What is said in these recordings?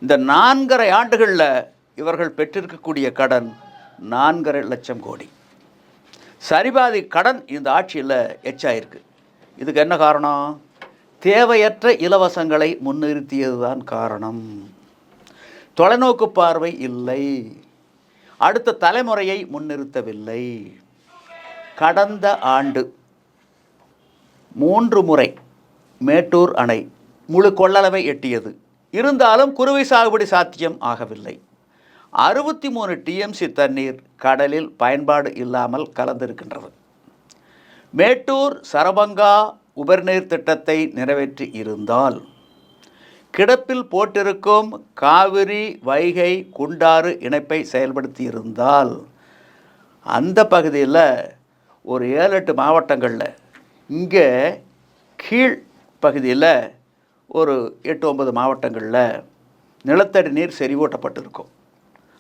இந்த 4.5 ஆண்டுகளில் இவர்கள் பெற்றிருக்கக்கூடிய கடன் 4.5 லட்சம் கோடி. சரிபாதி கடன் இந்த ஆட்சியில் எச்சாயிருக்கு. இதுக்கு என்ன காரணம்? தேவையற்ற இலவசங்களை முன்னிறுத்தியதுதான் காரணம். தொலைநோக்கு பார்வை இல்லை, அடுத்த தலைமுறையை முன்னிறுத்தவில்லை. கடந்த ஆண்டு 3 முறை மேட்டூர் அணை முழு கொள்ளளவை எட்டியது. இருந்தாலும் குறுவை சாகுபடி சாத்தியம் ஆகவில்லை. 63 டிஎம்சி தண்ணீர் கடலில் பயன்பாடு இல்லாமல் கலந்திருக்கின்றது. மேட்டூர் சரபங்கா உபரிநீர் திட்டத்தை நிறைவேற்றி இருந்தால், கிடப்பில் போட்டிருக்கும் காவிரி வைகை குண்டாறு இணைப்பை செயல்படுத்தி இருந்தால், அந்த பகுதியில் ஒரு 7-8 மாவட்டங்களில், இங்கே கீழ் பகுதியில் ஒரு 8-9 மாவட்டங்களில் நிலத்தடி நீர் செறிவூட்டப்பட்டிருக்கும்.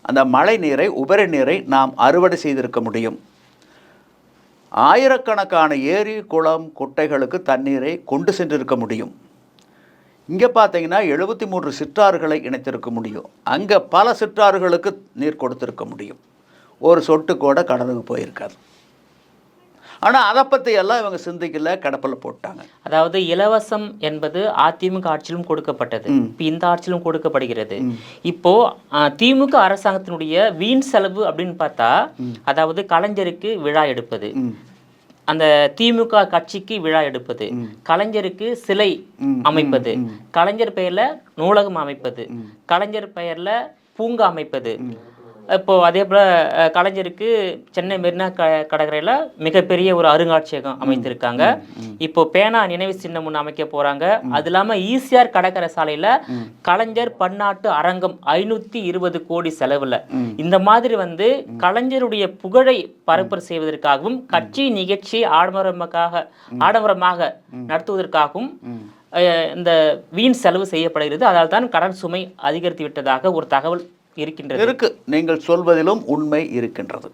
அந்த மழை நீரை, உபரி நீரை நாம் அறுவடை செய்திருக்க முடியும். ஆயிரக்கணக்கான ஏரி குளம் குட்டைகளுக்கு தண்ணீரை கொண்டு சென்றிருக்க முடியும். இங்கே பார்த்தீங்கன்னா 73 சிற்றாறுகளை இணைத்திருக்க முடியும். அங்கே பல சிற்றாறுகளுக்கு நீர் கொடுத்திருக்க முடியும். ஒரு சொட்டு கூட கடலுக்கு போயிருக்காது. ஆனால் அதை பற்றி எல்லாம் இவங்க சிந்திக்கல, கடப்பில் போட்டாங்க. அதாவது இலவசம் என்பது அதிமுக ஆட்சியிலும் கொடுக்கப்பட்டது, இப்போ இந்த ஆட்சியிலும் கொடுக்கப்படுகிறது. இப்போ திமுக அரசாங்கத்தினுடைய வீண் செலவு அப்படின்னு பார்த்தா, அதாவது கலைஞருக்கு விழா எடுப்பது, அந்த திமுக கட்சிக்கு விழா எடுப்பது, கலைஞருக்கு சிலை அமைப்பது, கலைஞர் பெயர்ல நூலகம் அமைப்பது, கலைஞர் பெயர்ல பூங்கா அமைப்பது. இப்போ அதே போல் கலைஞருக்கு சென்னை மெரினா கடற்கரையில் மிகப்பெரிய ஒரு அருங்காட்சியகம் அமைத்திருக்காங்க. இப்போ பேனா நினைவு சின்னம் ஒன்று அமைக்க போகிறாங்க. அது இல்லாமல் ஈசிஆர் கடற்கரை சாலையில் கலைஞர் பன்னாட்டு அரங்கம் 520 கோடி செலவில். இந்த மாதிரி கலைஞருடைய புகழை பரப்புரை செய்வதற்காகவும் கட்சி நிகழ்ச்சியை ஆடம்பரமாக நடத்துவதற்காகவும் இந்த வீண் செலவு செய்யப்படுகிறது. அதனால் தான் கடன் சுமை அதிகரித்து விட்டதாக ஒரு தகவல் இருக்கின்றது. நீங்கள் சொல்வதிலும் உண்மை இருக்கின்றது.